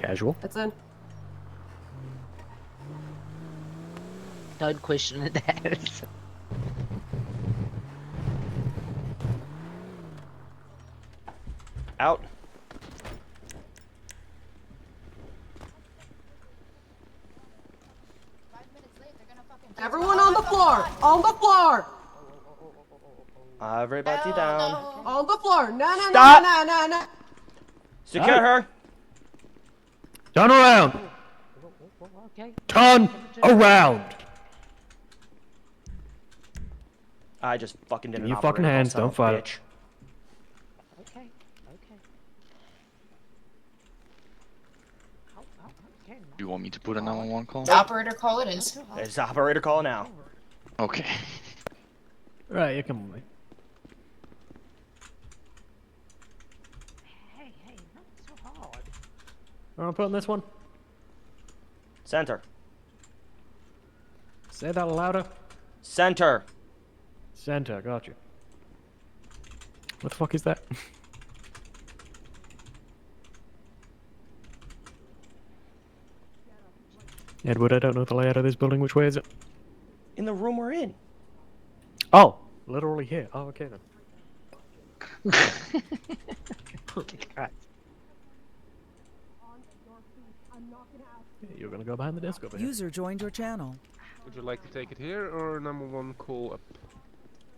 Casual. That's in. Don't question that. Out. Everyone on the floor! On the floor! Everybody down. On the floor! No, no, Stop. no, no, no, no! Secure her. Turn around! Okay. Turn around! I just fucking did Give an me your fucking operator call, hands, son don't of a fight it. bitch. Okay. Okay. Okay. You want me to put a 911 call? Operator call it is. It's operator call now. Okay. Right, you come with me. Hey, not so hard. I'm putting this one. Center. Say that louder. Center. Center, got you. What the fuck is that? Edward, I don't know the layout of this building. Which way is it? In the room we're in. Oh, literally here. Oh, okay then. You're gonna go behind the desk over here. User joined your channel. Would you like to take it here or number one call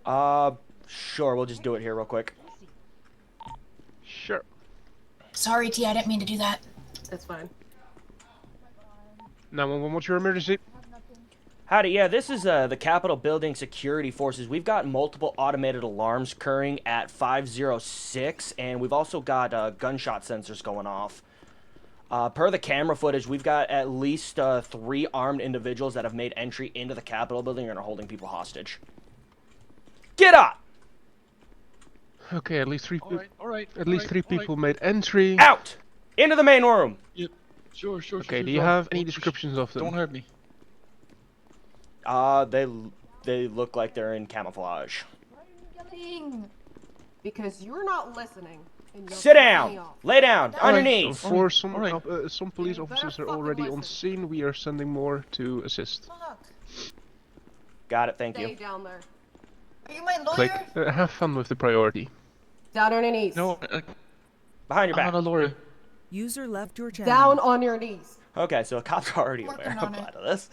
up? Sure, we'll just do it here real quick. Sure. Sorry, T, I didn't mean to do that. It's fine. 911, what's your emergency? Howdy, yeah, this is the Capitol Building Security Forces. We've got multiple automated alarms occurring at 506, and we've also got gunshot sensors going off. Per the camera footage, we've got at least 3 armed individuals that have made entry into the Capitol Building and are holding people hostage. Get up! Okay, at least 3 people. Alright. At least 3 people made entry. Out! Into the main room! Yep. Sure. Okay, do you have any descriptions of them? Don't hurt me. They look like they're in camouflage. Why are you yelling? Because you're not listening. And you're Sit pissing me down! off. Lay down! On your knees! For some, Alright. some police You better officers are fucking already on listen. scene. We are sending more to assist. Fuck. Got it, thank Stay you. down there. Are you my lawyer? Click. Have fun with the priority. Down on your knees. No, Behind your I'm back. not a lawyer. User left your channel. Down on your knees. Okay, so the cops are already Working aware on of it. this.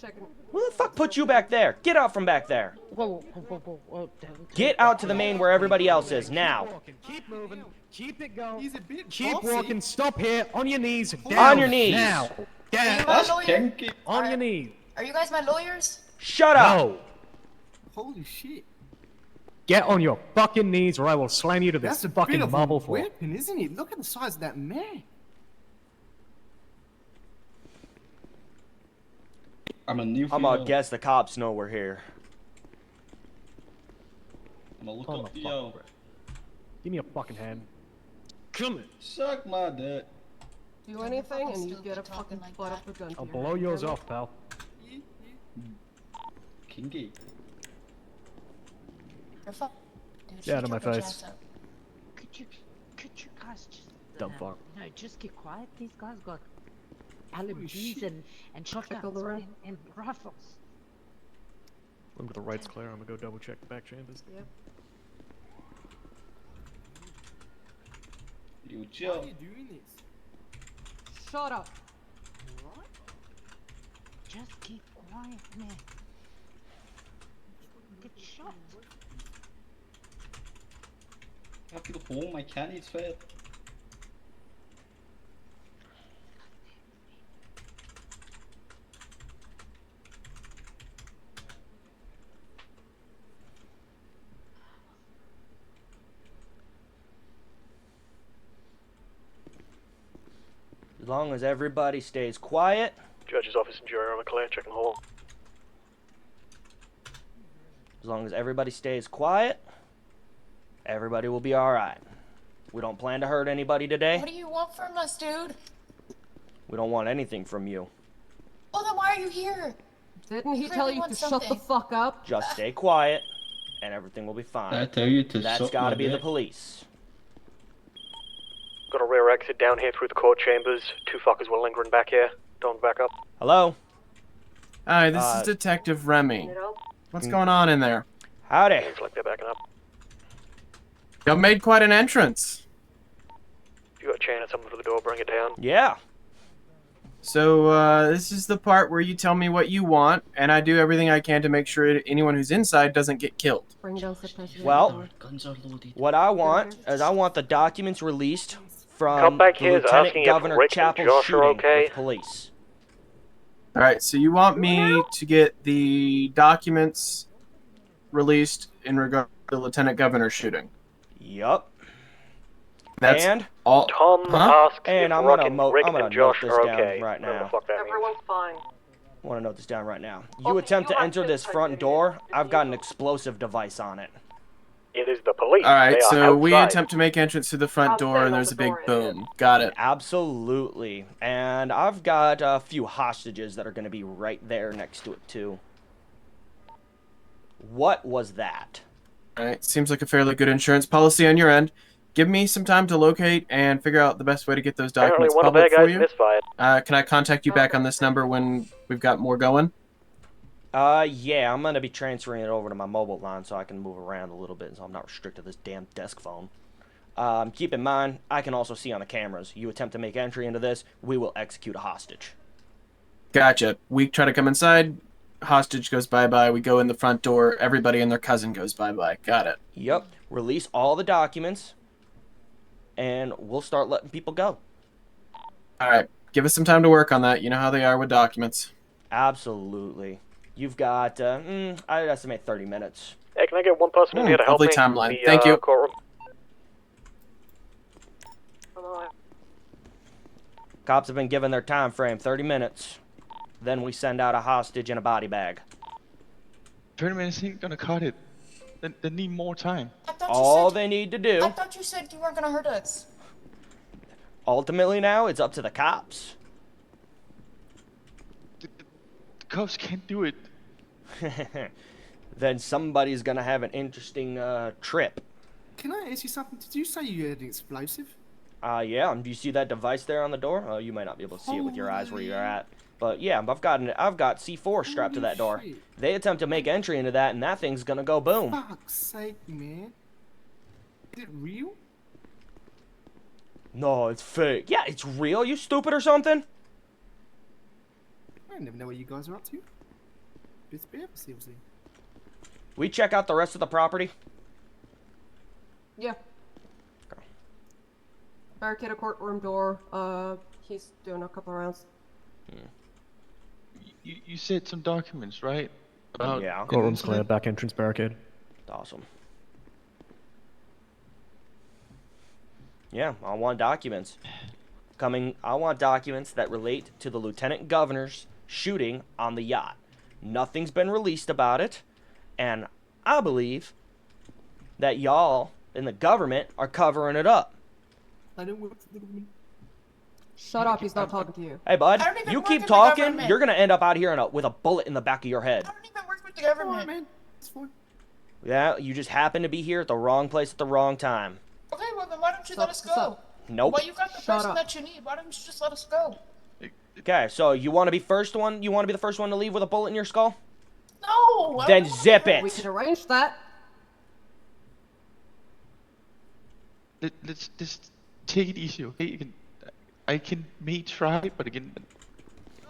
Checking. Who the fuck put you back there? Get out from back there. Whoa. Don't. Get out to the main where everybody else is, now. Keep moving. Keep it going. He's a bit Keep bossy. walking. Stop here. On your knees. Down. On your knees. Now. Are you Down. my lawyer? On your knees. Are you guys my lawyers? Shut up! No. Holy shit. Get on your fucking knees or I will slam you to this That's a fucking bit of marble a floor. weapon, isn't it? Look at the size of that man. I'm a new I'm gonna guess the cops know we're here. I'm gonna look Oh my up fucking yo. breath. Give me a fucking hand. Come here. Suck my dick. Do anything and you Still get a keep talking fucking like butt that. up a gun to I'll your blow head, yours hear me? off, pal. Kinky. You're fuck. Dude, Get out of shut my your face. bitch ass up. Could you guys just Dumb fuck. No, just keep quiet. These guys got shit. LMGs and shotguns all around. and rifles. Remember the right's clear. I'm gonna go double check the back chambers. Yep. You Why chill. are you doing this? Shut up. Just keep quiet, man. Get shot. Jag vill home, I can't eat fat. As long as everybody stays quiet. Judge's office and jury, I'm clear. Checking hall. As long as everybody stays quiet, everybody will be alright. We don't plan to hurt anybody today. What do you want from us, dude? We don't want anything from you. Well, then why are you here? Didn't he You tell really you want to shut the something. fuck up? Just stay quiet, and everything will be I fine. tell you to That's suck gotta my be the dick. police. Got a rear exit down here through the court chambers. 2 fuckers were lingering back here. Don't back up. Hello? Hi, this is Detective Remy. What's going on in there? Howdy. Seems like they're backing up. Y'all made quite an entrance. If you got a chain or something for the door, bring it down. Yeah. So, this is the part where you tell me what you want, and I do everything I can to make sure anyone who's inside doesn't get killed. Bring down the president. Well, Guns are loaded. what I want is I want the documents released from Come back the here Lieutenant asking if Governor Rick and Chapel Josh are shooting okay. with police. Alright, so you want me to get the documents released in regard to the Lieutenant Governor shooting? Yup. That's And all. Tom Huh? asks And if I'm Rick gonna and, mo- Rick I'm gonna and Josh note this are down okay. right Whatever now. the fuck that means. Everyone's fine. I want to note this down right now. Okay, You attempt you to have enter to this type front it door. in. I've got an explosive device on it. It is the police. Alright, They are so we outside. attempt to make entrance to the front I'll door, stand and on there's the a big door, boom. Got it. Absolutely. And I've got a few hostages that are going to be right there next to it, too. What was that? Alright, seems like a fairly good insurance policy on your end. Give me some time to locate and figure out the best way to get those Apparently documents one of their public for guys you. misfired. Can I contact you back on this number when we've got more going? Yeah, I'm going to be transferring it over to my mobile line so I can move around a little bit so I'm not restricted to this damn desk phone. Keep in mind, I can also see on the cameras. You attempt to make entry into this, we will execute a hostage. Gotcha. We try to come inside, hostage goes bye-bye, we go in the front door, everybody and their cousin goes bye-bye. Got it. Yep. Release all the documents, and we'll start letting people go. Alright, give us some time to work on that. You know how they are with documents. Absolutely. You've got, I'd estimate 30 minutes. Hey, can I get one person in here to help Lovely me? timeline. The, Thank you. Courtroom. Cops have been given their time frame, 30 minutes. Then we send out a hostage in a body bag. 30 minutes ain't gonna cut it. They need more time. I thought All you said, they need to I do, thought you said you weren't gonna hurt us. ultimately now, it's up to the cops. The cops can't do it. Then somebody's gonna have an interesting trip. Can I ask you something? Did you say you had an explosive? Yeah, do you see that device there on the door? Oh, you might not be able to see it with your eyes where you're at. But yeah, I've got C4 strapped to Holy that door. shit. They attempt to make entry into that, and that thing's gonna go boom. Fuck's sake, man. Is it real? No, it's fake. Yeah, it's real. You stupid or something? I never know what you guys are up to. Bits of yourselves then. We check out the rest of the property. Yeah. Barricade a courtroom door. He's doing a couple rounds. You said some documents, right? About Yeah. an Courtroom's incident? clear. Back entrance barricade. Awesome. Yeah, I want documents. I want documents that relate to the Lieutenant Governor's shooting on the yacht. Nothing's been released about it, and I believe that y'all in the government are covering it up. I don't work for the government. Shut up, he's not talking to you. Hey, bud, I don't even you work keep in the talking, government. you're gonna end up out here with a bullet in the back of your head. I don't even work with the Alright, government. man. It's fine. Yeah, you just happen to be here at the wrong place at the wrong time. Okay, well then why don't you let us What's go? up? Nope. Well, you got the Shut person up. that you need. Why don't you just let us go? Okay, so you want to be first one? You want to be the first one to leave with a bullet in your skull? No! I Then don't wanna zip be hurt. We it. can arrange that. Let's just take it easy, okay? I can may try, but again,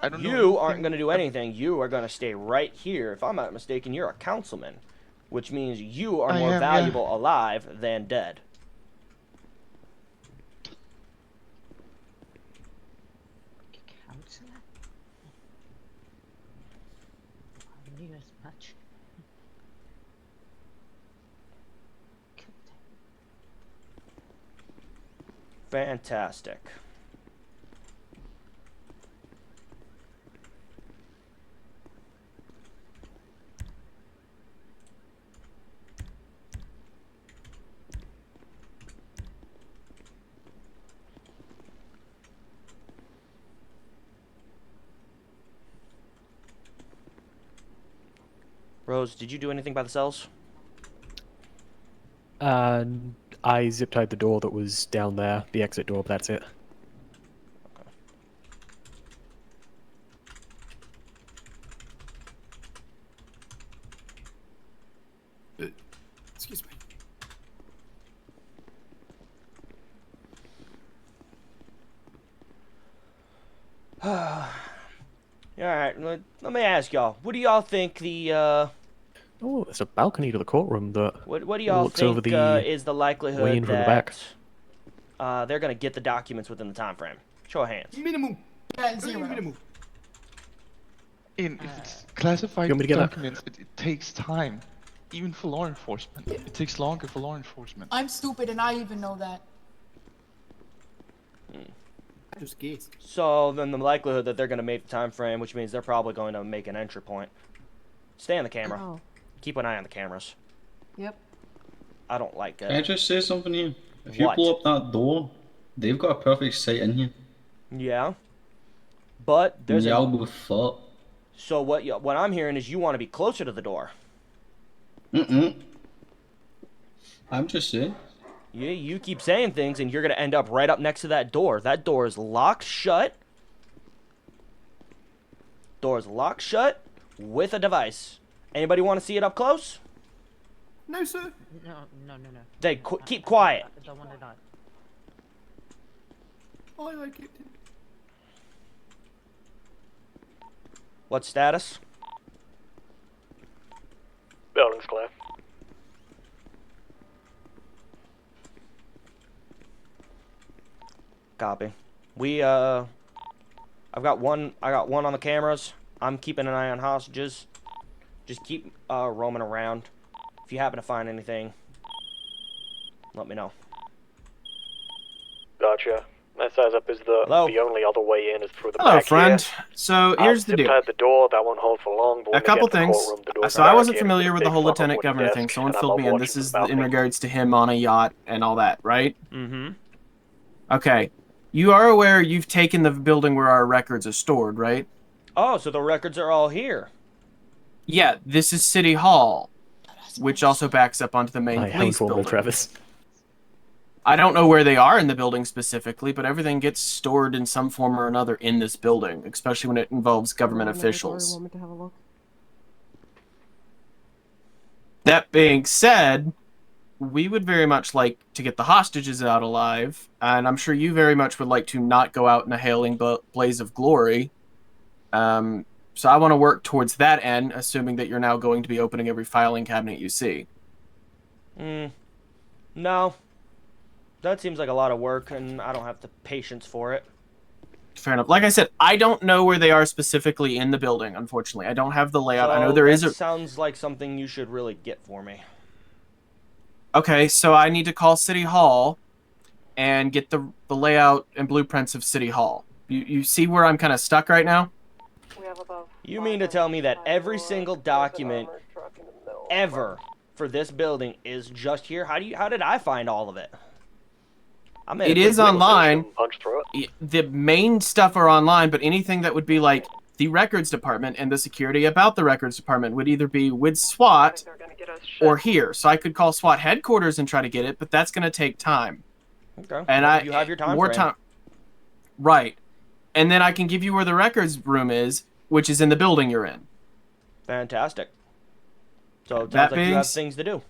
I don't know. You aren't going to do anything. You are going to stay right here. If I'm not mistaken, you're a councilman, which means you are I more am, yeah. valuable alive than dead. Counselor? I knew as much. Killed him. Fantastic. Rose, did you do anything by the cells? I I zip-tied the door that was down there, the exit door, but that's it. Excuse me. Alright, let me ask y'all. What do y'all think the, Oh, there's a balcony to the courtroom that what do y'all looks over think, the is the way likelihood in from the back. that, they're gonna get the documents within the time frame? Show of hands. Minimum. Zero. Minimum. If it's classified You want me to get that? documents, it takes time. Even for law enforcement. It takes longer for law enforcement. I'm stupid and I even know that. I just guessed. So then the likelihood that they're gonna make the time frame, which means they're probably going to make an entry point. Stay on the camera. Oh. Keep an eye on the cameras. Yep. I don't like Can I it. just say something here? If you What? blow up that door, they've got a perfect sight in here. Yeah. But there's a... Y'all both fought. So what I'm hearing is you want to be closer to the door. I'm just saying. Yeah, you keep saying things and you're gonna end up right up next to that door. That door is locked shut. Door is locked shut with a device. Anybody want to see it up close? No, sir. No. Then keep quiet. I don't want to die. I like it. What status? building's clear. Copy. I got one on the cameras. I'm keeping an eye on hostages. Just keep roaming around. If you happen to find anything, let me know. Gotcha. That size up is the Hello? only other way in is through the Hello, back friend. here. So here's the deal. Zip-tied the door. That won't hold for long. But A when they couple get to the things. courtroom, the door's So I wasn't barricaded familiar with with a the big whole fucking lieutenant wooden governor desk, thing. Someone and I filled love me in. watching This from is the balcony. in regards to him on a yacht and all that, right? Mm-hmm. Okay. You are aware you've taken the building where our records are stored, right? Oh, so the records are all here. Yeah, this is City Hall, which also backs up onto the main I police haven't building. Travis. I don't know where they are in the building specifically, but everything gets stored in some form or another in this building, especially when it involves government officials. Want me to have a look? That being said, we would very much like to get the hostages out alive, and I'm sure you very much would like to not go out in a hailing blaze of glory. So I want to work towards that end, assuming that you're now going to be opening every filing cabinet you see. No. That seems like a lot of work, and I don't have the patience for it. Fair enough. Like I said, I don't know where they are specifically in the building, unfortunately. I don't have the layout. I know there is a... sounds like something you should really get for me. Okay, so I need to call City Hall and get the layout and blueprints of City Hall. You see where I'm kind of stuck right now? You mean to tell me that every single document ever for this building is just here? How did I find all of it? It is online. Punch through it. The main stuff are online, but anything that would be like the records department and the security about the records department would either be with SWAT or here. So I could call SWAT headquarters and try to get it, but that's going to take time. Okay. And Well, you have your time frame. Right. And then I can give you where the records room is, which is in the building you're in. Fantastic. So it That sounds like you being have things to do.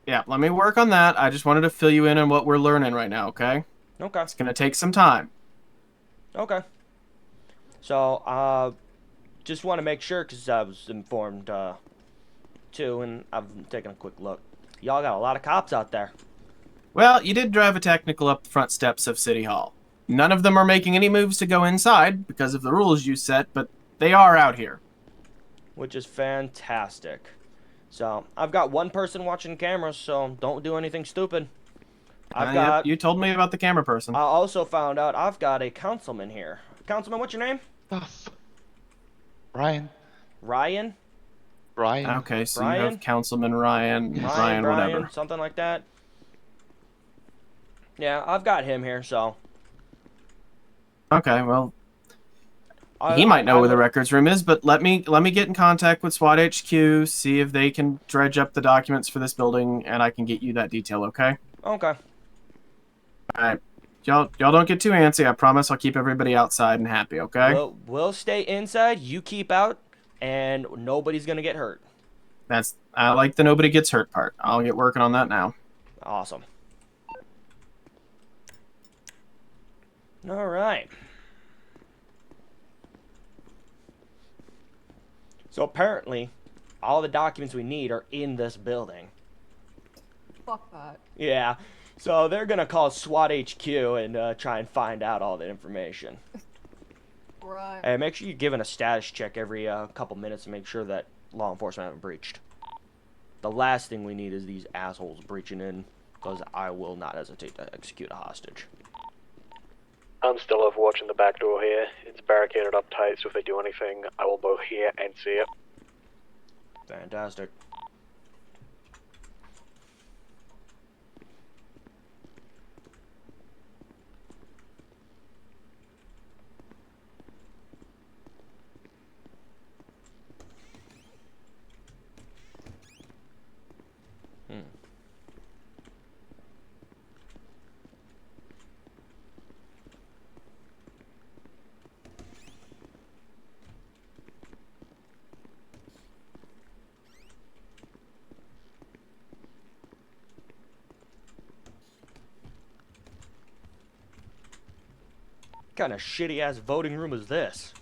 Yeah, let me work on that. I just wanted to fill you in on what we're learning right now, okay? Okay. It's going to take some time. Okay. So, just want to make sure, because I was informed, too, and I've taken a quick look. Y'all got a lot of cops out there. Well, you did drive a technical up the front steps of City Hall. None of them are making any moves to go inside because of the rules you set, but they are out here. Which is fantastic. So, I've got one person watching cameras, so don't do anything stupid. Yep, you told me about the camera person. I also found out I've got a councilman here. Councilman, what's your name? Ryan. Ryan? Ryan. Okay, so Brian? you have Councilman Ryan, whatever. Something like that. Yeah, I've got him here, so. Okay, well, he might know where the records room is, but let me get in contact with SWAT HQ, see if they can dredge up the documents for this building, and I can get you that detail, okay? Okay, All right. Y'all don't get too antsy. I promise I'll keep everybody outside and happy, okay? We'll stay inside. You keep out, and nobody's gonna get hurt. I like the nobody gets hurt part. I'll get working on that now. Awesome. All right. So apparently, all the documents we need are in this building. Fuck that. Yeah. So they're gonna call SWAT HQ and try and find out all the information. Right. And make sure you're giving a status check every couple minutes to make sure that law enforcement haven't breached. The last thing we need is these assholes breaching in, because I will not hesitate to execute a hostage. I'm still overwatching the back door here. It's barricaded up tight, so if they do anything, I will both hear and see it. Fantastic. What kind of shitty ass voting room is this?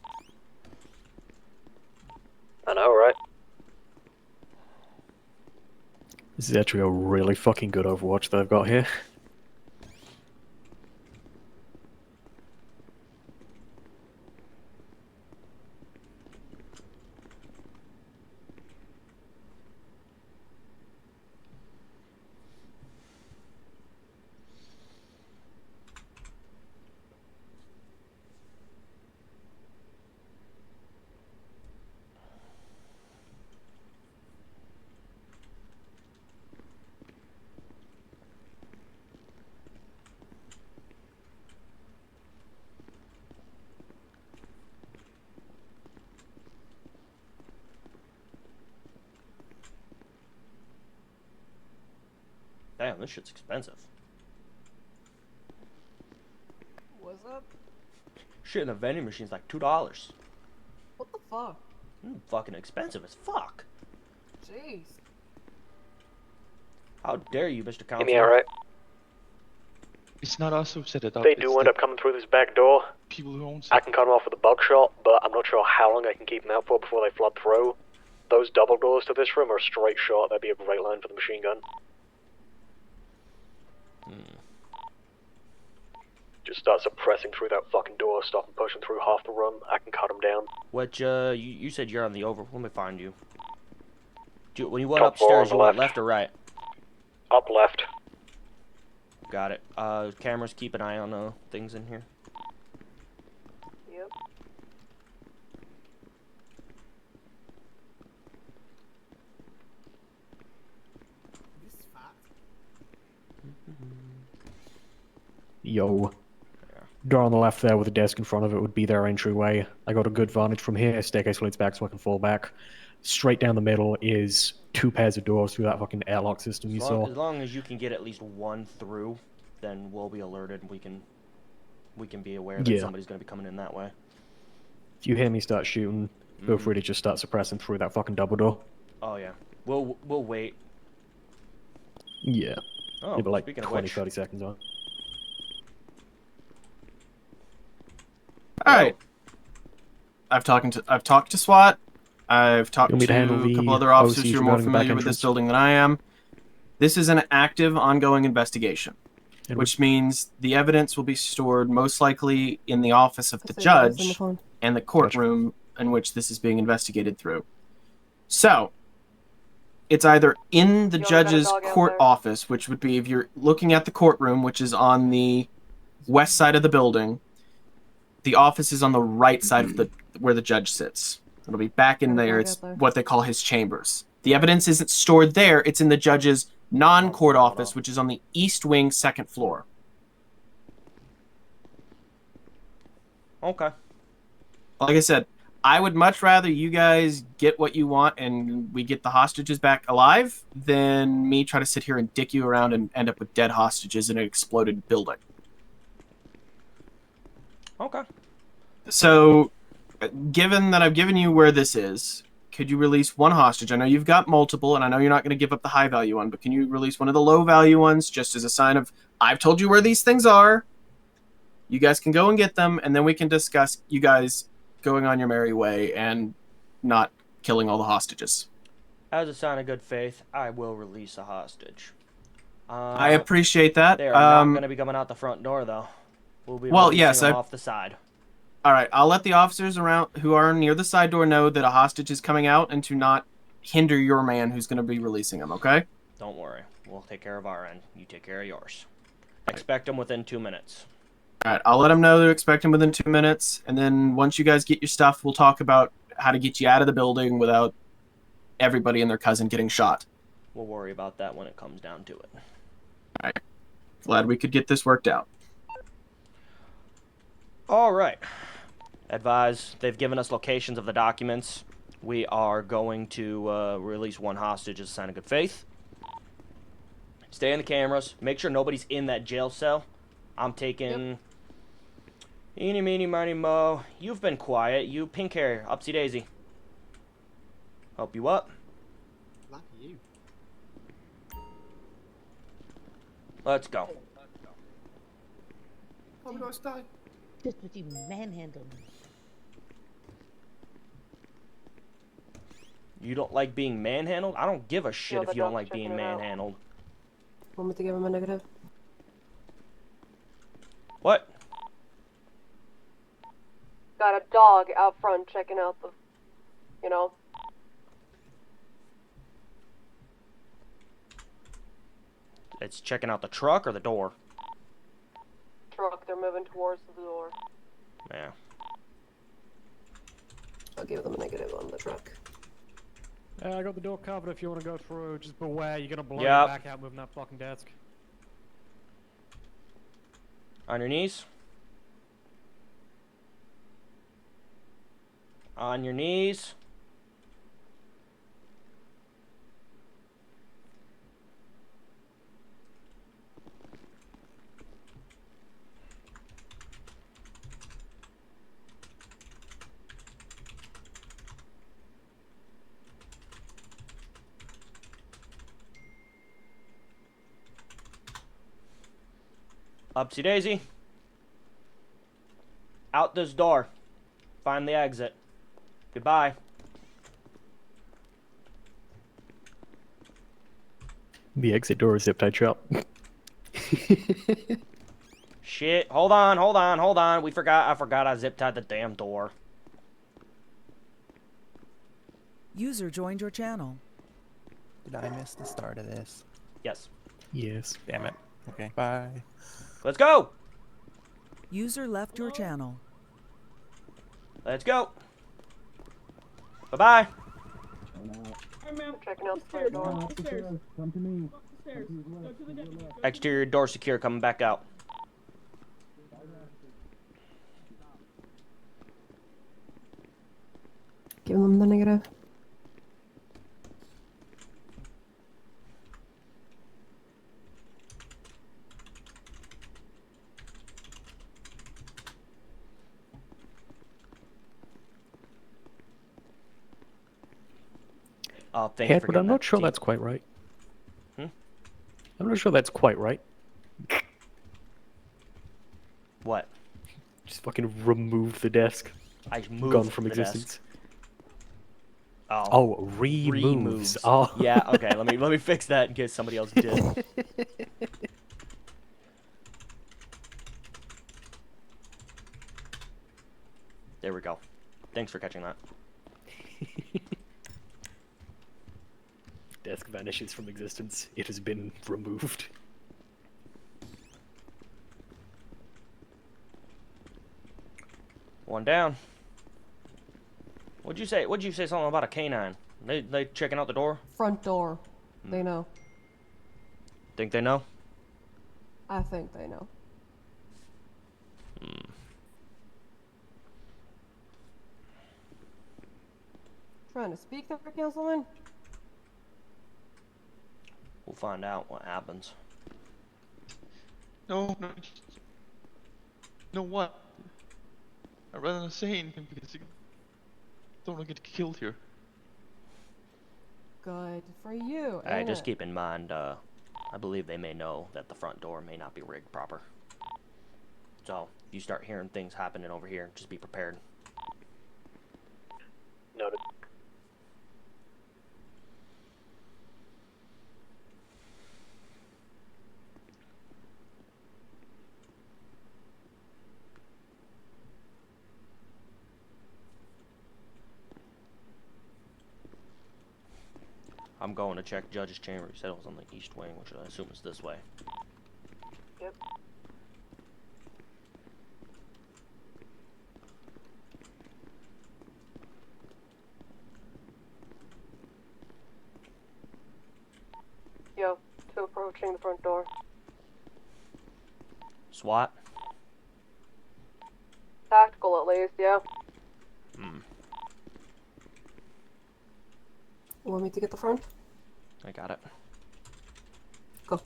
I know, right? This is actually a really fucking good Overwatch that I've got here. Damn, this shit's expensive. What's up? Shit in a vending machine's like $2. What the fuck? Fucking expensive as fuck. Jeez. How dare you, Mr. Counselor? Hear me alright? It's not us who set it up. They it's do the end up coming through this back door. people who own I it. can cut them off with a buckshot, but I'm not sure how long I can keep them out for before they flood through. Those double doors to this room are a straight shot. That'd be a great line for the machine gun. Just start suppressing through that fucking door, stop them pushing through half the room. I can cut them down. What, you said you're on the over... Let me find you. When you went Top floor on upstairs, the you went left. left or right? Up left. Got it. Cameras, keep an eye on things in here. Yep. This fat. Yo. Door on the left there with a desk in front of it would be their entryway. I got a good vantage from here. Staircase leads back so I can fall back. Straight down the middle is two pairs of doors through that fucking airlock system you saw. As long as you can get at least one through, then we'll be alerted and we can be aware that somebody's going to be coming in that way. If you hear me start shooting, feel free to just start suppressing through that fucking double door. Oh yeah. We'll wait. Yeah. Oh, Give it like speaking of 20, which, 30 seconds on. All right. I've talked to SWAT. I've talked You want me to handle to a couple the other officers OCs who are more regarding the back familiar with this entrance? building than I am. This is an active, ongoing investigation, And which means the evidence will be stored most likely in the office of the Say that was on the judge phone. and the courtroom in which this is being investigated through. So, it's either in the You wanna judge's go out court there? office, which would be if you're looking at the courtroom, which is on the west side of the building. The office is on the right side of the where the judge sits. It'll be back in Okay, there. I'll It's get there. what they call his chambers. The evidence isn't stored there. It's in the judge's non-court office, which is on the east wing, second floor. Okay. Like I said, I would much rather you guys get what you want and we get the hostages back alive than me try to sit here and dick you around and end up with dead hostages in an exploded building. Okay. So, given that I've given you where this is, could you release one hostage? I know you've got multiple, and I know you're not going to give up the high value one, but can you release one of the low value ones just as a sign of, I've told you where these things are, you guys can go and get them, and then we can discuss you guys going on your merry way and not killing all the hostages. As a sign of good faith, I will release a hostage. I appreciate that. They are not going to be coming out the front door, though. We'll be Well, releasing yes, them off the side. All right, I'll let the officers around who are near the side door know that a hostage is coming out and to not hinder your man who's going to be releasing them, okay? Don't worry. We'll take care of our end. You take care of yours. Expect them within 2 minutes. All right, I'll let them know to expect him within 2 minutes, and then once you guys get your stuff, we'll talk about how to get you out of the building without everybody and their cousin getting shot. We'll worry about that when it comes down to it. All right. Glad we could get this worked out. All right. Advise, they've given us locations of the documents. We are going to release one hostage as a sign of good faith. Stay in the cameras. Make sure nobody's in that jail cell. I'm taking... Yep. Eeny, meeny, miny, mo. You've been quiet. You pink hair. Upsy daisy. Help you up. Lucky you. Let's go. Oh, we gotta die. Just with you manhandling me. You don't like being manhandled? I don't give a shit if you don't like being manhandled. Want me to give him a negative? What? Got a dog out front checking out the, you know. It's checking out the truck or the door? Truck, they're moving towards the door. Yeah. I'll give them a negative on the truck. I got the door covered if you want to go through. Just beware, you're gonna blow Yep. your back out moving that fucking desk. On your knees. On your knees. Upsy daisy. Out this door. Find the exit. Goodbye. The exit door is zip tied shut. Shit. Hold on. I forgot I zip tied the damn door. User joined your channel. Did I miss the start of this? Yes. Yes. Damn it. Okay, bye. Let's go. User left your channel. Let's go. Bye-bye. Checking out the front door. Come to me. Exterior door secure. Coming back out. Give them the negative. Thank you for Edward, getting I'm that not sure deep. that's quite right. Hmm? I'm not sure that's quite right. What? Just fucking removed the desk. I moved Gone from the existence. desk. Oh. Oh, removes. Oh. Yeah. Okay. Let me fix that in case somebody else did. There we go. Thanks for catching that. Desk vanishes from existence. It has been removed. One down. What'd you say? What'd you say something about a canine? They checking out the door? Front door. They know. Think they know? I think they know. Trying to speak there, Councilman? We'll find out what happens. No, no. No, what? I'd rather not say anything because I don't want to get killed here. Good for you. Alright, just Anna. keep in mind, I believe they may know that the front door may not be rigged proper. So, if you start hearing things happening over here, just be prepared. Noted. I'm going to check Judge's chamber. He said it was on the east wing, which I assume is this way. Yep. Yo, two approaching the front door. SWAT? Tactical at least, yeah. Hmm. You want me to get the front? I got it. Go.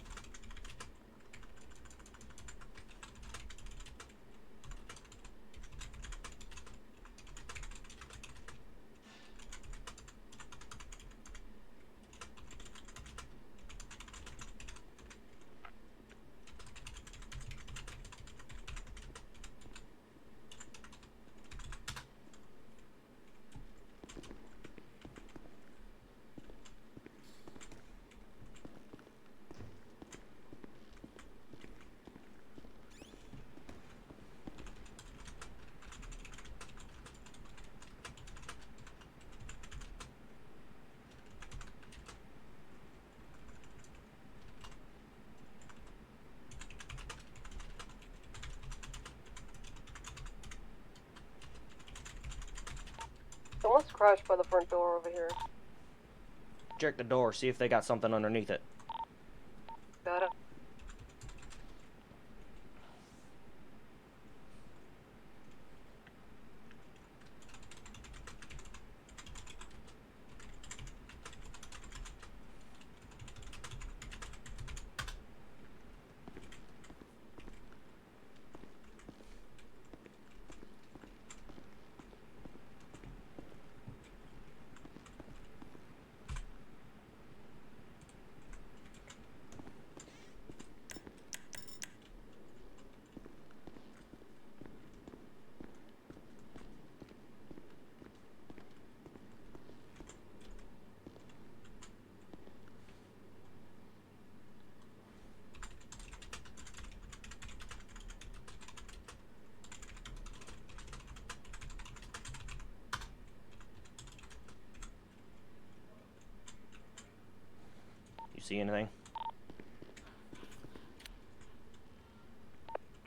Someone's crashed by the front door over here. Check the door, see if they got something underneath it. Got it. You see anything?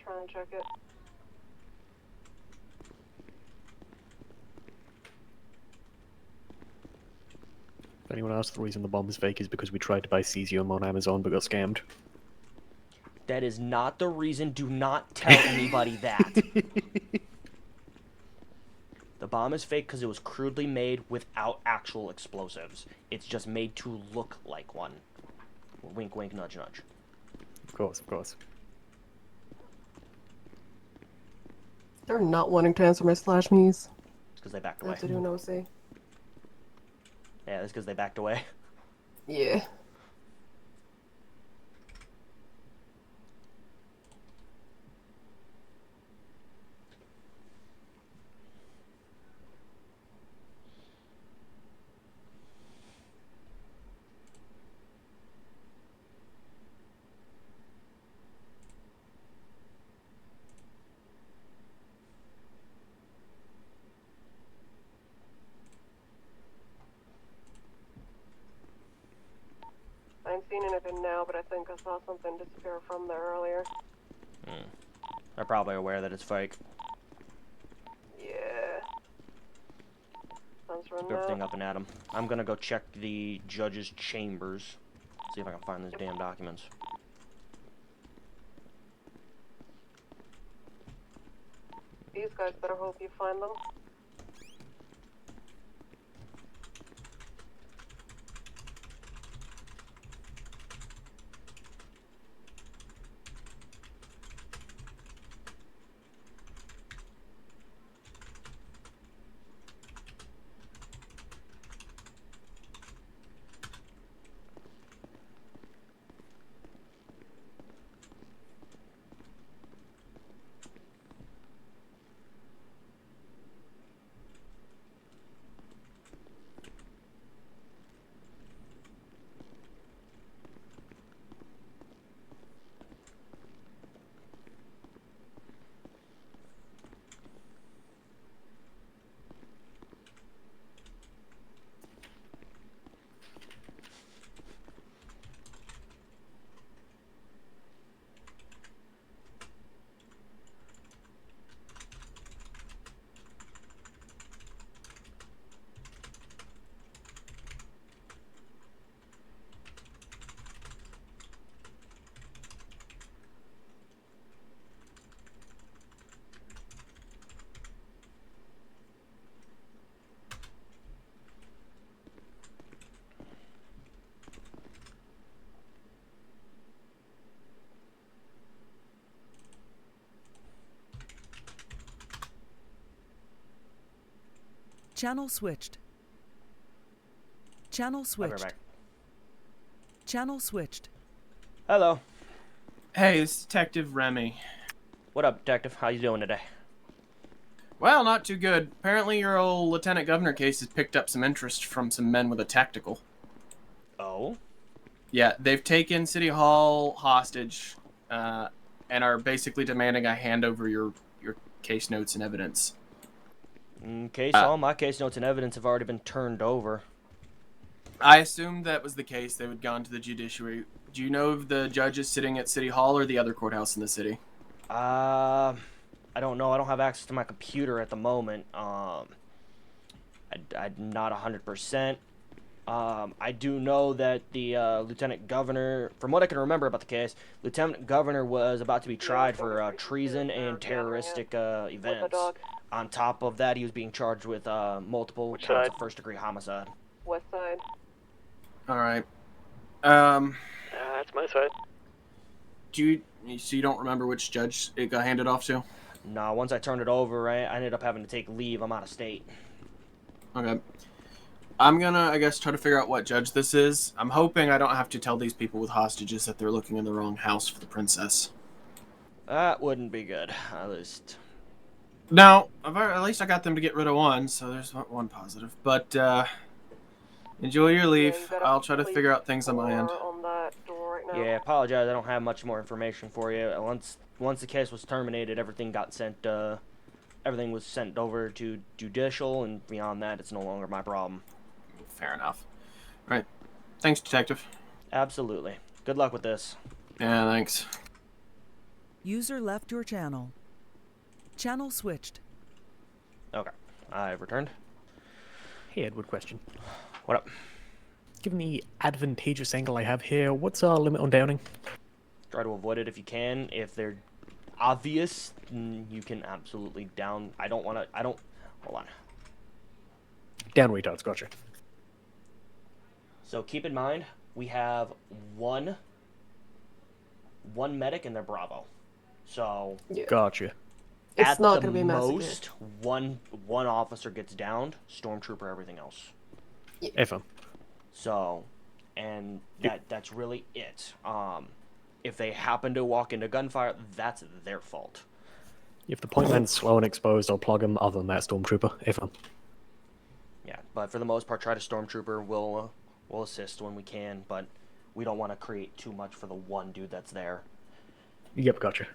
Trying to check it. If anyone asks the reason the bomb is fake is because we tried to buy cesium on Amazon but got scammed. That is not the reason. Do not tell anybody that. The bomb is fake because it was crudely made without actual explosives. It's just made to look like one. Wink, wink, nudge, nudge. Of course, of course. They're not wanting to answer my slash me's. It's because they backed I away. have to do an OC. Yeah, that's because they backed away. Yeah. I ain't seen anything now, but I think I saw something disappear from there earlier. They're probably aware that it's fake. Yeah. Sounds run Keep everything up and at 'em. I'm gonna go check the judge's chambers. See if I can find these damn documents. These guys better hope you find them. Channel switched. Channel I'll be right switched. back. Channel switched. Hello. Hey, it's Detective Remy. What up, detective? How you doing today? Well, not too good. Apparently your old Lieutenant Governor case has picked up some interest from some men with a tactical. Oh? Yeah, they've taken City Hall hostage, and are basically demanding I hand over your case notes and evidence. Okay, so all my case notes and evidence have already been turned over. I assumed that was the case. They would gone to the judiciary. Do you know if the judge is sitting at City Hall or the other courthouse in the city? I don't know. I don't have access to my computer at the moment. I'm not 100%. I do know that the Lieutenant Governor, from what I can remember about the case, Lieutenant Governor was about to be tried for treason and terroristic events. On top of that, he was being charged with multiple counts of first-degree homicide. West side. All right. That's my side. So you don't remember which judge it got handed off to? Nah, once I turned it over, I ended up having to take leave. I'm out of state. Okay. I'm gonna, I guess, try to figure out what judge this is. I'm hoping I don't have to tell these people with hostages that they're looking in the wrong house for the princess. That wouldn't be good. At least. No, at least I got them to get rid of one, so there's one positive. But, enjoy your leave. I'll try to figure out things on my end. On that door right now. Yeah, apologize. I don't have much more information for you. Once the case was terminated, everything was sent over to judicial, and beyond that, it's no longer my problem. Fair enough. All right. Thanks, Detective. Absolutely. Good luck with this. Yeah, thanks. User left your channel. Channel switched. Okay. I've returned. Hey, Edward, question. What up? Given the advantageous angle I have here, what's our limit on downing? Try to avoid it if you can. If they're obvious, you can absolutely down. Hold on. Down retards, gotcha. So keep in mind, we have one medic and they're Bravo. So Gotcha. It's at not the gonna be massive. most, one officer gets downed, Stormtrooper, everything else. FM. So, and that's really it. If they happen to walk into gunfire, that's their fault. If the point man's slow and exposed, I'll plug him. Other than that, Stormtrooper. FM. Yeah, but for the most part, try to Stormtrooper. We'll assist when we can, but we don't want to create too much for the one dude that's there. Yep, gotcha.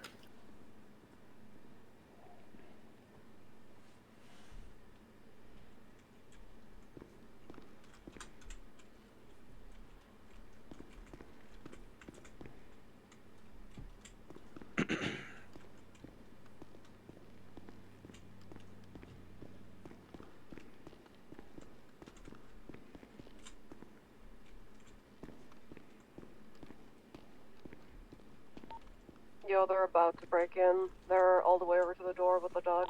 Yo, they're about to break in. They're all the way over to the door with the dog.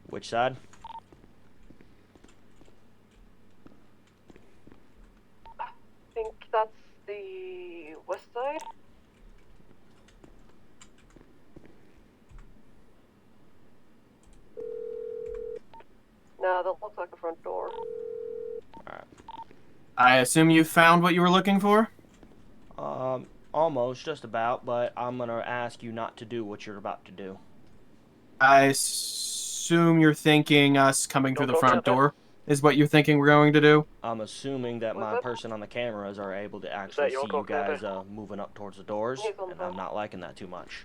Which side? I think that's the west side. Nah, that looks like the front door. Alright. I assume you found what you were looking for? Almost, just about, but I'm gonna ask you not to do what you're about to do. I assume you're thinking us coming through the front door is what you're thinking we're going to do? I'm assuming that my person on the cameras are able to actually see you guys moving up towards the doors, and I'm not liking that too much.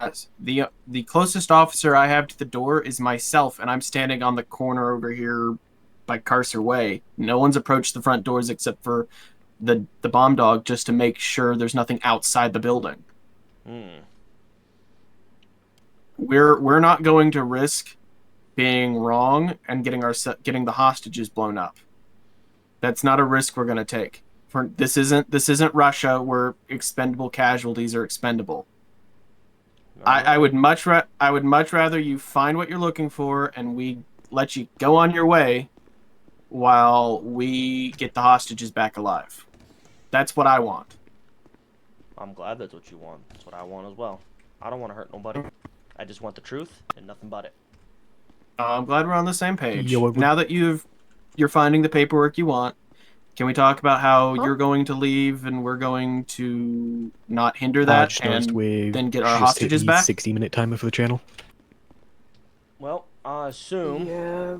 Yes. The closest officer I have to the door is myself, and I'm standing on the corner over here by Carcer Way. No one's approached the front doors except for the bomb dog, just to make sure there's nothing outside the building. We're not going to risk being wrong and getting the hostages blown up. That's not a risk we're going to take. This isn't Russia where expendable casualties are expendable. I would much rather you find what you're looking for and we let you go on your way while we get the hostages back alive. That's what I want. I'm glad that's what you want. That's what I want as well. I don't want to hurt nobody. I just want the truth and nothing but it. I'm glad we're on the same page. Yeah, what would- Now that you're finding the paperwork you want, can we talk about how you're going to leave and we're going to not hinder I that just noticed and we then get our just hit hostages the back? 60-minute timer for the channel. Well, I assume Yeah,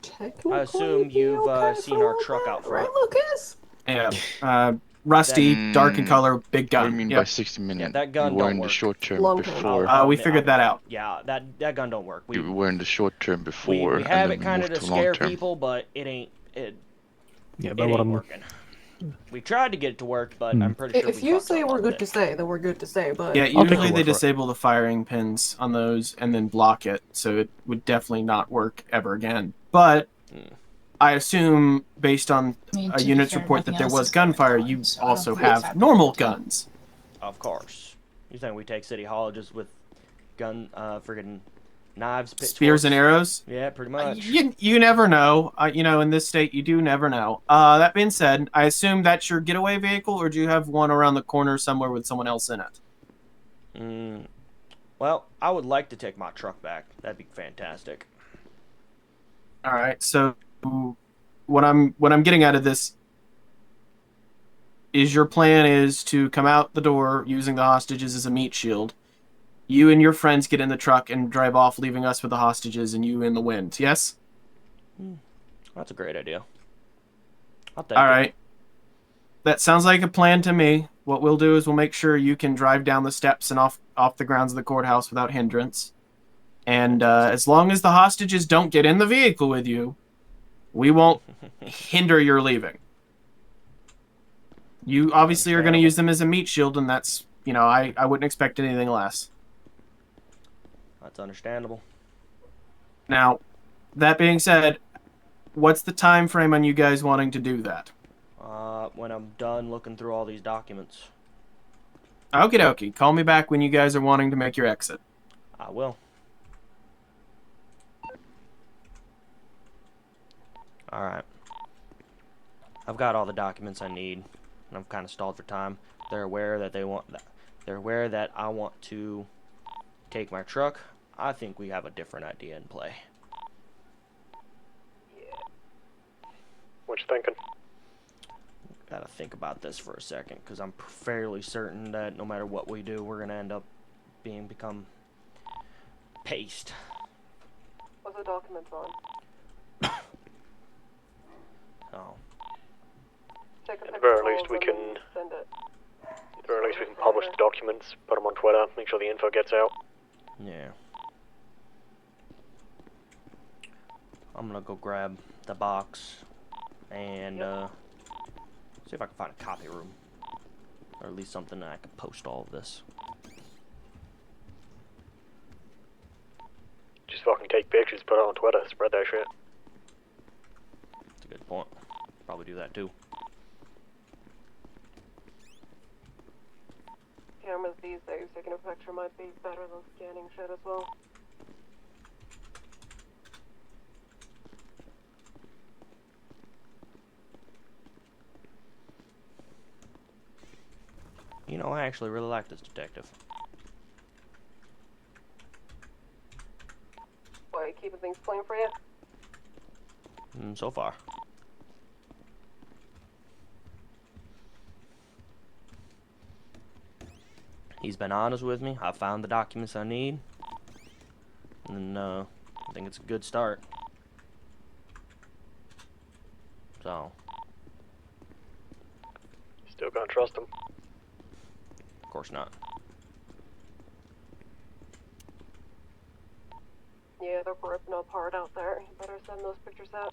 technically. you've okay seen for our all truck that, out right, front. Lucas? Yeah. Rusty, dark in color, big What do you gun. mean by Yep. 60 minutes? Yeah, that gun You were don't in the work. short term Long term. before. We figured that out. Yeah, that gun don't work. You were in the short term before, We and have then it we kind of moved to to long scare term. people, but it ain't Yeah, but what I'm working. We tried to get it to work, but I'm pretty sure If we you fucked say up we're on good it. to say, then we're good to say. But Yeah, I'll take your usually word they for it. disable the firing pins on those and then block it, so it would definitely not work ever again. But I assume, based on I mean, a to be unit's fair, report, that nothing there else was is going gunfire, on, you so I don't also think it's have happening normal all the time. guns. Of course. You think we take City Hall just with friggin' knives, Spears and pitchforks? arrows? Yeah, pretty much. You never know. In this state, you do never know. That being said, I assume that's your getaway vehicle, or do you have one around the corner somewhere with someone else in it? Well, I would like to take my truck back. That'd be fantastic. All right. So, what I'm getting out of this is your plan is to come out the door using the hostages as a meat shield. You and your friends get in the truck and drive off, leaving us with the hostages and you in the wind. Yes? That's a great idea. I'll take All it. right. That sounds like a plan to me. What we'll do is we'll make sure you can drive down the steps and off the grounds of the courthouse without hindrance. And as long as the hostages don't get in the vehicle with you, we won't hinder your leaving. You obviously are going to use them as a meat shield, and that's, I wouldn't expect anything less. That's understandable. Now, that being said, what's the time frame on you guys wanting to do that? When I'm done looking through all these documents. Okie dokie. Call me back when you guys are wanting to make your exit. I will. Alright. I've got all the documents I need, and I'm kind of stalled for time. They're aware that they're aware that I want to take my truck. I think we have a different idea in play. What you thinking? Gotta think about this for a second, because I'm fairly certain that no matter what we do, we're gonna end up become paste. What's the documents on? Oh. Take a At the picture very of all least, of we them can. and send it. At the very least, we can publish the documents, put them on Twitter, make sure the info gets out. Yeah. I'm gonna go grab the box and see if I can find a copy room, or at least something that I can post all of this. Just fucking take pictures, put it on Twitter, spread that shit. That's a good point. Probably do that too. Cameras these days, taking a picture might be better than scanning shit as well. You know, I actually really like this detective. Why, keeping things plain for you? So far. He's been honest with me. I found the documents I need. And I think it's a good start. So. Still can't trust them. Of course not. Yeah, they're ripping up hard out there. You better send those pictures out.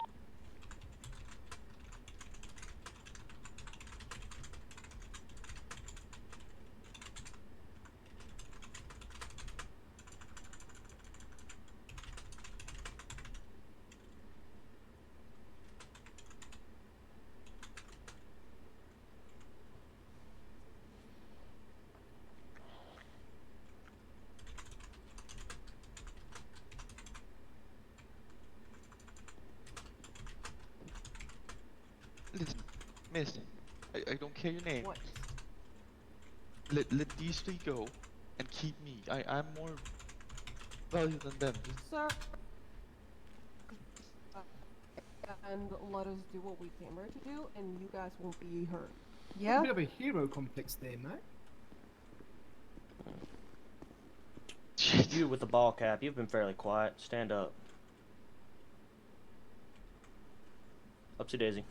Listen, miss, I don't care your name. What? Let these three go and keep me. I'm more valuable than them. Sir, and let us do what we came here to do, and you guys won't be hurt. A Yeah? bit of a hero complex there, mate. You with the ball cap, you've been fairly quiet. Stand up. Upsy daisy.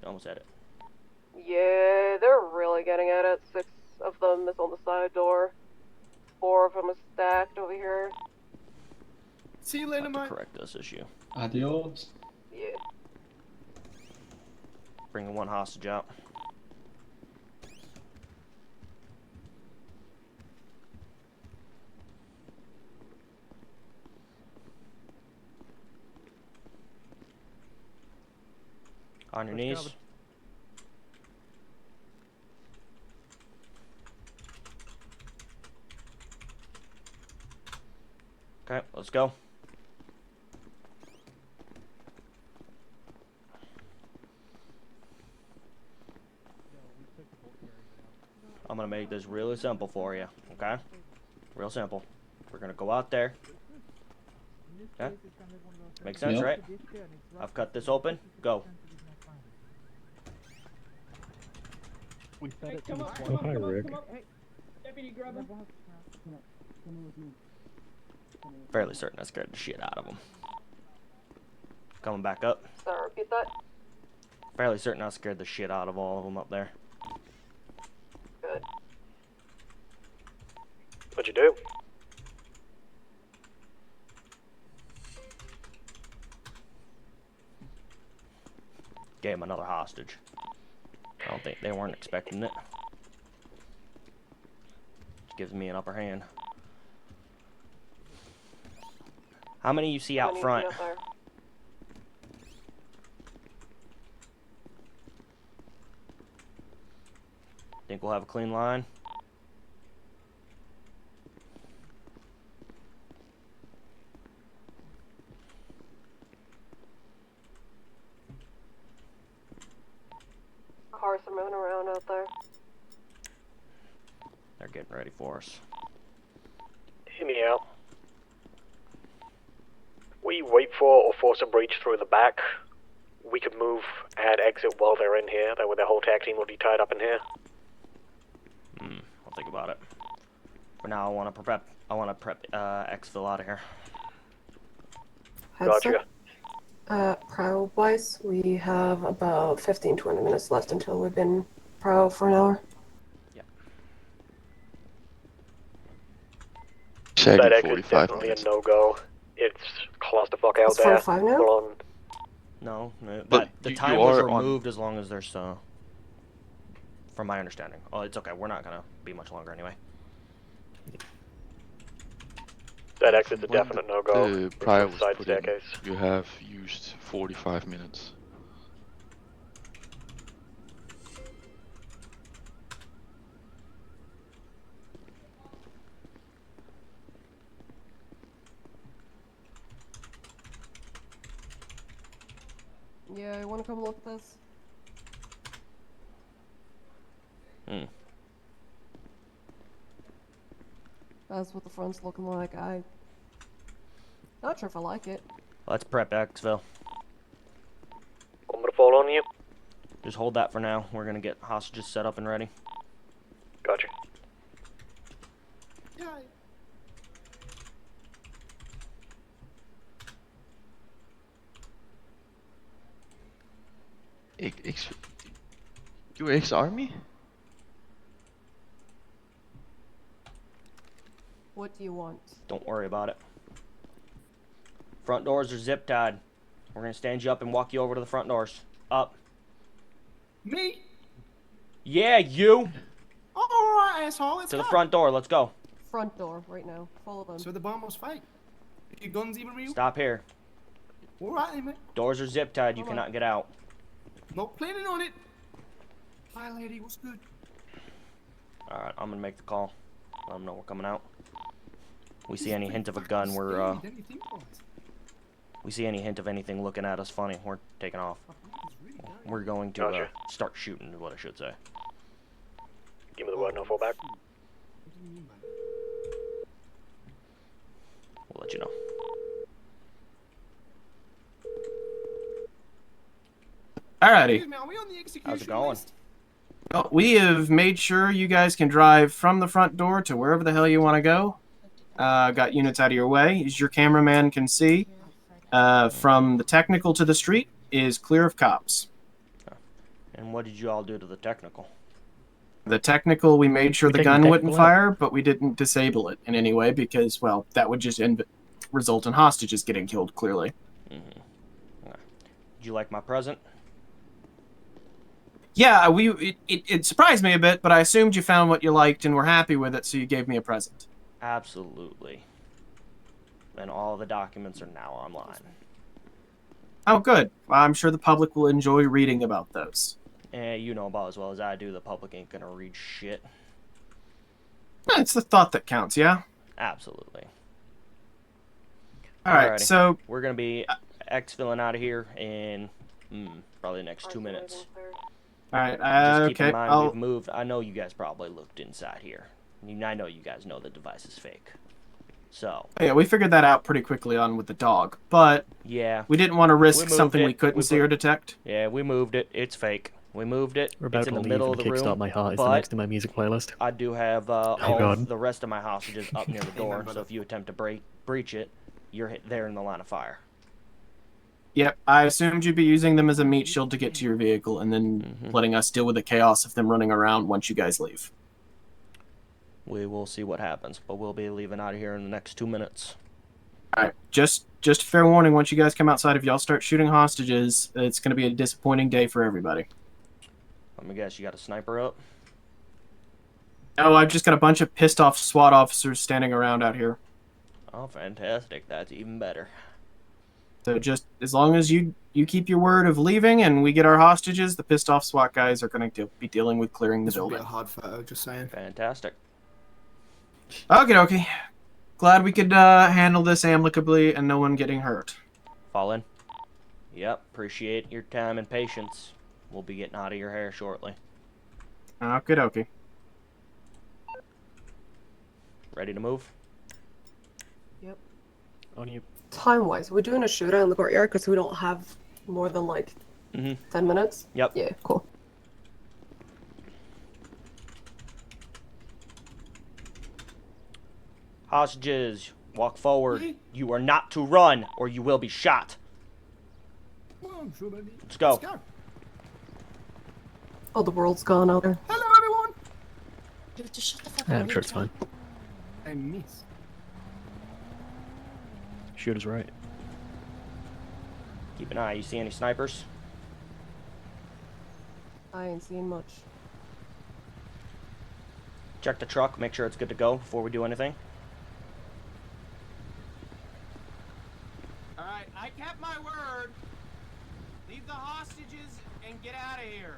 You almost had it. Yeah, they're really getting at it. 6 of them is on the side door. 4 of them is stacked over here. See you later, Have to mate. correct this issue. Adios. Yeah. Bringing one hostage out. On your knees. Okay, let's go. I'm gonna make this really simple for you, okay? Real simple. We're gonna go out there. Okay? Makes sense, Yep. right? I've cut this open. Go. Oh, hi, Rick. Fairly certain I scared the shit out of him. Coming back up. Sorry, repeat that. Fairly certain I scared the shit out of all of them up there. Good. What'd you do? Gave him another hostage. I don't think they weren't expecting it. Gives me an upper hand. How many you see out front? Think we'll have a clean line? Cars are moving around out there. They're getting ready for us. Hear me out. We wait for or force a breach through the back. We could move and exit while they're in here. That way the whole tag team will be tied up in here. I'll think about it. For now, I want to prep exfil out of here. Gotcha. Pro-wise, we have about 15-20 minutes left until we've been pro for an hour. That exit's definitely a no-go. It's clusterfuck out It's there. 45 now? Full on. No, But the you time was are on- removed as long as there's, from my understanding. Oh, it's okay. We're not gonna be much longer anyway. That exit's a When definite no-go. The It's prior the was side put in, staircase. you have used 45 minutes. Yeah, you wanna come look at this? That's what the front's looking like. Not sure if I like it. Let's prep exfil. Want me to fall on you? Just hold that for now. We're gonna get hostages set up and ready. Gotcha. Yeah. You're ex-army? What do you want? Don't worry about it. Front doors are zip tied. We're gonna stand you up and walk you over to the front doors. Up. Me? Yeah, you! Alright, asshole, let's To go. the front door. Let's go. Front door, right now. Follow them. So the bomb was fake. Are your guns even real? Stop here. Alright then, mate. Doors are zip tied. You Alright. cannot get out. Not planning on it. Hi, lady, what's good? Alright, I'm gonna make the call. Let them know we're coming out. We see any hint of a gun, we're, we see any hint of anything looking at us funny, we're taking off. We're going to, Gotcha. start shooting, is what I should say. Give me the word, no fallback. We'll let you know. Alrighty. Excuse me, are we on the execution How's it going? list? Well, we have made sure you guys can drive from the front door to wherever the hell you want to go. Got units out of your way. As your cameraman can see, from the technical to the street is clear of cops. And what did you all do to the technical? The technical, we made sure We the taking gun the wouldn't technical out? fire, but we didn't disable it in any way because, well, that would just result in hostages getting killed, clearly. Did you like my present? Yeah, it surprised me a bit, but I assumed you found what you liked and were happy with it, so you gave me a present. Absolutely. And all the documents are now online. Oh, good. Well, I'm sure the public will enjoy reading about those. You know about as well as I do, the public ain't gonna read shit. It's the thought that counts, yeah? Absolutely. Alright, Alrighty. so... We're gonna be exfilling out of here in probably the next 2 minutes. Alright, Just keep okay, in mind I'll... we've moved. I know you guys probably looked inside here. I know you guys know the device is fake. So. Yeah, we figured that out pretty quickly on with the dog, but... Yeah. We didn't want to risk moved something it. we couldn't see or detect. Yeah, we moved it. It's fake. We moved it. We're about It's in to the leave middle and of the room. Kickstart My Heart is the but next in my music playlist. I do have all God. the rest of my hostages up near the door, so if you attempt to breach it, you're there in the line of fire. Yep, I assumed you'd be using them as a meat shield to get to your vehicle, and then letting us deal with the chaos of them running around once you guys leave. We will see what happens, but we'll be leaving out of here in the next 2 minutes. Alright, just fair warning, once you guys come outside, if y'all start shooting hostages, it's going to be a disappointing day for everybody. Let me guess, you got a sniper up? Oh, I've just got a bunch of pissed off SWAT officers standing around out here. Oh, fantastic. That's even better. So just as long as you keep your word of leaving and we get our hostages, the pissed off SWAT guys are going to be dealing with clearing the This will be building. a hard photo, just saying. Fantastic. Okay. Glad we could handle this amicably and no one getting hurt. Fall in. Yep, appreciate your time and patience. We'll be getting out of your hair shortly. Okay. Ready to move? Yep. On you. Time-wise, we're doing a shootout in the courtyard because we don't have more than like 10 minutes. Yep. Yeah, cool. Hostages, walk forward. You are not to run, or you will be shot. Let's go. Oh, the world's gone out there. Hello, everyone! Just shut the fuck Yeah, up. I'm sure it's fine. I miss. Shooter's right. Keep an eye. You see any snipers? I ain't seen much. Check the truck. Make sure it's good to go before we do anything. Alright, I kept my word. Leave the hostages and get out of here.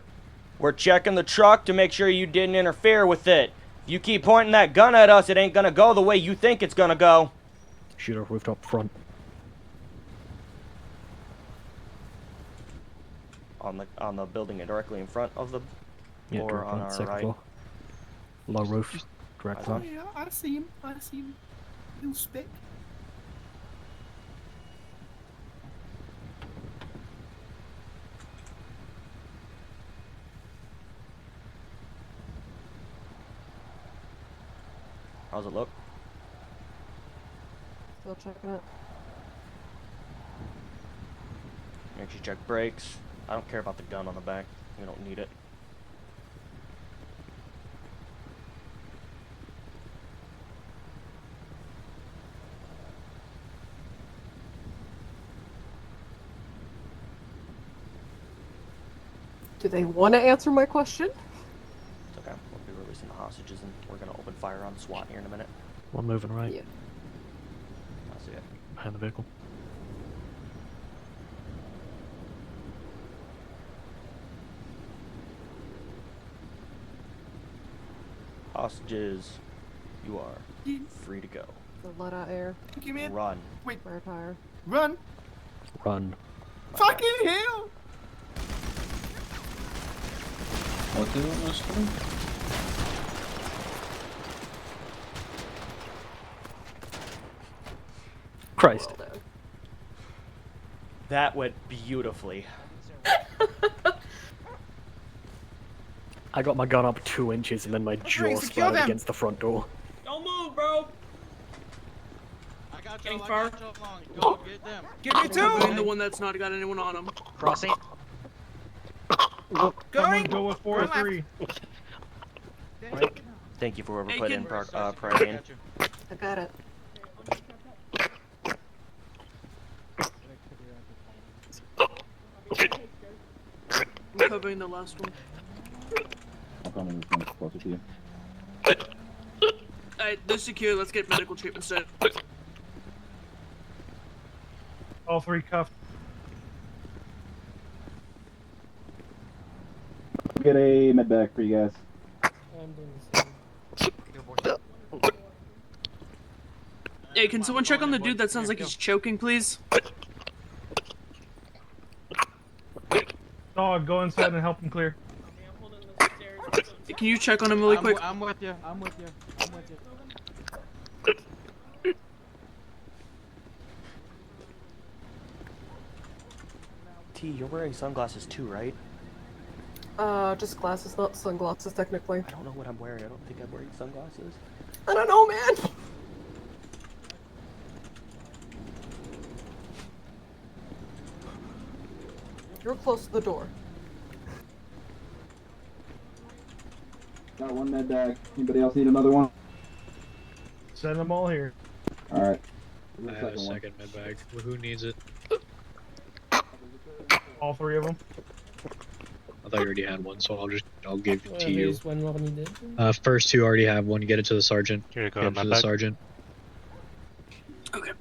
We're checking the truck to make sure you didn't interfere with it. If you keep pointing that gun at us, it ain't gonna go the way you think it's gonna go. Shooter rooftop front. On the building directly in front of the, Yeah, or direct on front, our second right. floor. Low roof. Direct Eyes front. Yeah, I see him. Little speck. How's it look? Still checking it. Make sure you check brakes. I don't care about the gun on the back. We don't need it. Do they want to answer my question? It's okay. We'll be releasing the hostages and we're gonna open fire on SWAT here in a minute. One moving right. Yeah. I see it. Behind the vehicle. Hostages, you are free to go. The let out air. Thank you, man. Run. Spare tire. Run! Run. Fucking hell! What do you want us to do? Christ. Well done. That went beautifully. I got my gun up 2 inches and then my jaw secure splattered them. against the front door. Don't move, bro. I got Getting y'all, far. I got y'all along. Go get them. Get me Covering too! the one that's not got anyone on him. Crossing. Going! Go with 4 or 3. Thank you for whoever Hey, put kid. in praying. I got it. I'm covering the last one. I'm coming closer to you. Alright, they're secure. Let's get medical treatment started. All 3 cuffed. Get a med bag for you guys. Hey, can someone check on the dude that sounds like he's choking, please? Dog, go inside and help him clear. Can you check on him really quick? I'm with you. I'm with you. I'm with you. T, you're wearing sunglasses too, right? Just glasses, not sunglasses, technically. I don't know what I'm wearing. I don't think I'm wearing sunglasses. I don't know, man! You're close to the door. Got 1 med bag. Anybody else need another one? Send them all here. Alright. I have a second med bag. Who needs it? All 3 of them. I thought you already had one, so I'll give it to you. First 2 already have one. Get it to the sergeant. Here you go, Get it med to the bag. sergeant. Okay.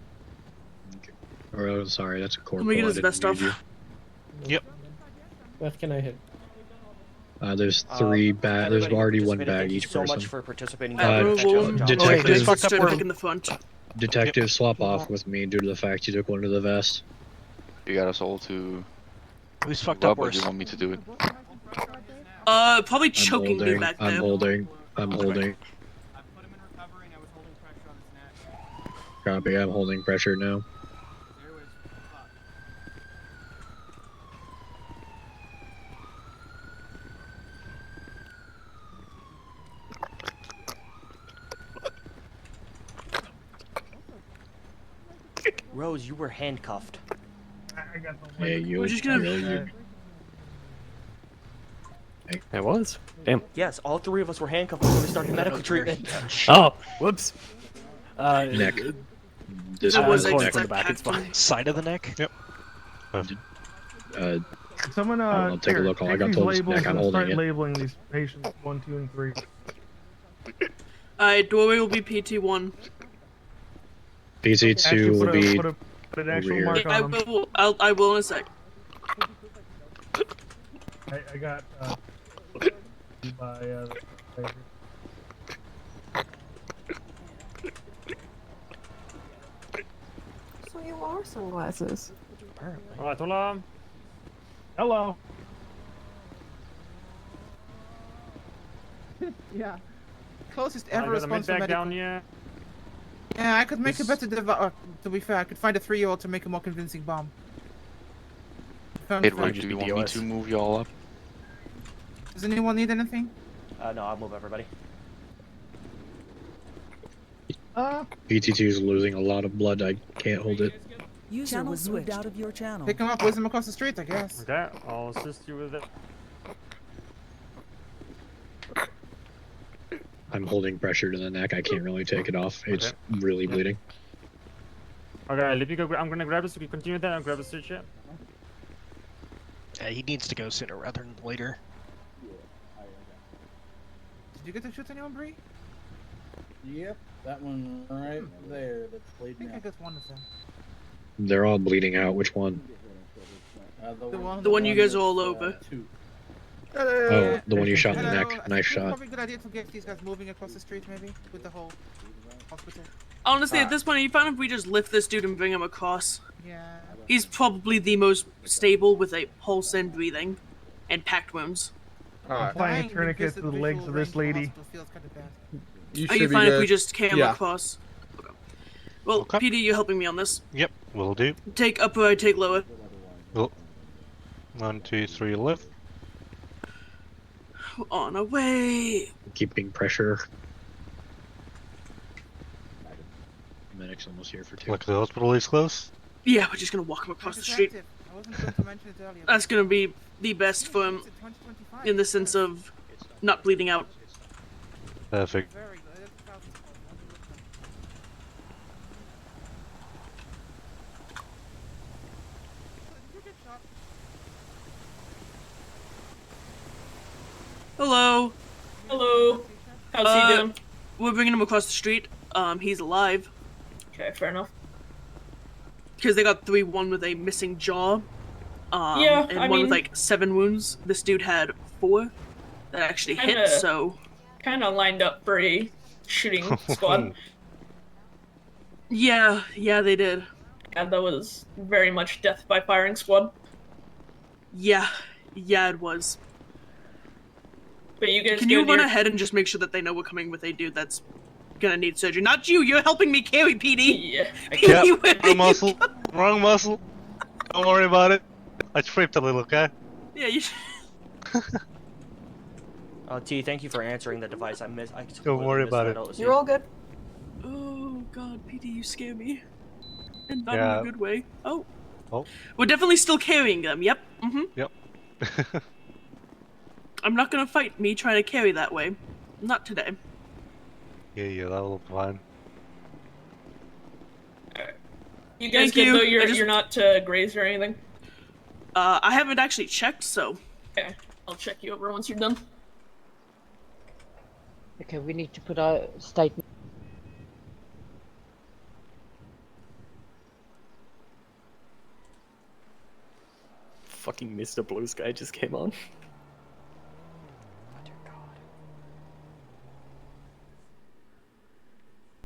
Or oh, sorry, that's a corporal. Let me get I his didn't vest read off. you. Yep. What can I hit? There's 3 bag. There's Everybody who already 1 participated, bag thank you each so person. much for participating. Detective, Back in the front. detective, swap off with me due to the fact you took one to the vest. You got us all to. Who's fucked up up worse? You want me to do it? Probably choking me back there. I'm holding. I put him in recovering. I was holding pressure on his neck. Copy. I'm holding pressure now. Rose, you were handcuffed. I got the Hey, you. We're just gonna- It was? Damn. Yes, all 3 of us were handcuffed before we started medical treatment. Oh, whoops. Neck. This That was pulling extra from the back, it's fine. Side of the neck? Yep. Someone, I'll take a look. All I got told is neck. I'm holding start it. labeling these patients 1, 2, and 3. Alright, doorway will be PT1. PC2 will be Put an actual over mark here. I on them. will. I will in a sec. I got, by, So you are sunglasses. Apparently. Alright, hello. Hello. Yeah. Closest I ever got a response med from bag medical. down yet. Yeah, I could make a This- better to be fair, I could find a 3-year-old to make a more convincing bomb. Found Hey, it Roy, first. do you want me to move y'all up? Does anyone need anything? No, I'll move everybody. PT2 is losing a lot of blood. I can't hold it. User Channel was moved switched. out of your channel. Pick him up, whiz him across the street, I guess. Okay, I'll assist you with it. I'm holding pressure to the neck. I can't really take it off. It's really bleeding. Okay, let me go. I'm gonna grab this. We continue that. I'll grab a stitch yet. He needs to go sooner rather than later. Did you get to shoot anyone, Bree? Yep, that one right there. That's I bleeding think I out. got one of them. They're all bleeding out. Which one? The one you guys are all over. Oh, the one you shot in the Hello, neck. I think Nice it's shot. probably a good idea to get these guys moving across the street, maybe, with the whole hospital. Honestly, at this point, you find if we just lift this dude and bring him across. Yeah. He's probably the most stable with a pulse and breathing, and packed wounds. Alright. Applying a tourniquet to the legs of this lady. Are you fine if we just carry him across? Okay. Well, PD, you're helping me on this. Yep, will do. Take upper, I take lower. Well, 1, 2, 3, left. On our way. Keeping pressure. Medic's almost here for 2. Look, the hospital is close. Yeah, we're just gonna walk him across the street. I wasn't going to mention it earlier. That's gonna be the best for him in the sense of not bleeding out. Perfect. Very good. Hello. Hello. How's he doing? We're bringing him across the street. He's alive. Okay, fair enough. Because they got 3, one with a missing jaw. Yeah, and I one with mean- like 7 wounds. This dude had 4 that actually hit, so... Kind of lined up for a shooting squad. Yeah, they did. Yeah, that was very much death by firing squad. Yeah, it was. But you guys Can you run ahead and just make sure that they know we're coming with a dude that's gonna need surgery? Not you, you're helping me carry PD! Yeah. PD, where Wrong muscle. Wrong muscle. Don't worry about it. I tripped a little, okay? Yeah, you T, thank you for answering the device. I Don't worry about it. You're all good. Oh god, PD, you scare me. And not Yeah. in a good way. Oh. Oh. We're definitely still carrying them, yep. Mm-hmm. Yep. I'm not gonna fight me trying to carry that way. Not today. Yeah, that'll be fine. You guys Thank good you. though? I just- You're not grazed or anything? I haven't actually checked, so... Okay, I'll check you over once you're done. Okay, we need to put our statement. Fucking Mr. Blue Sky just came on.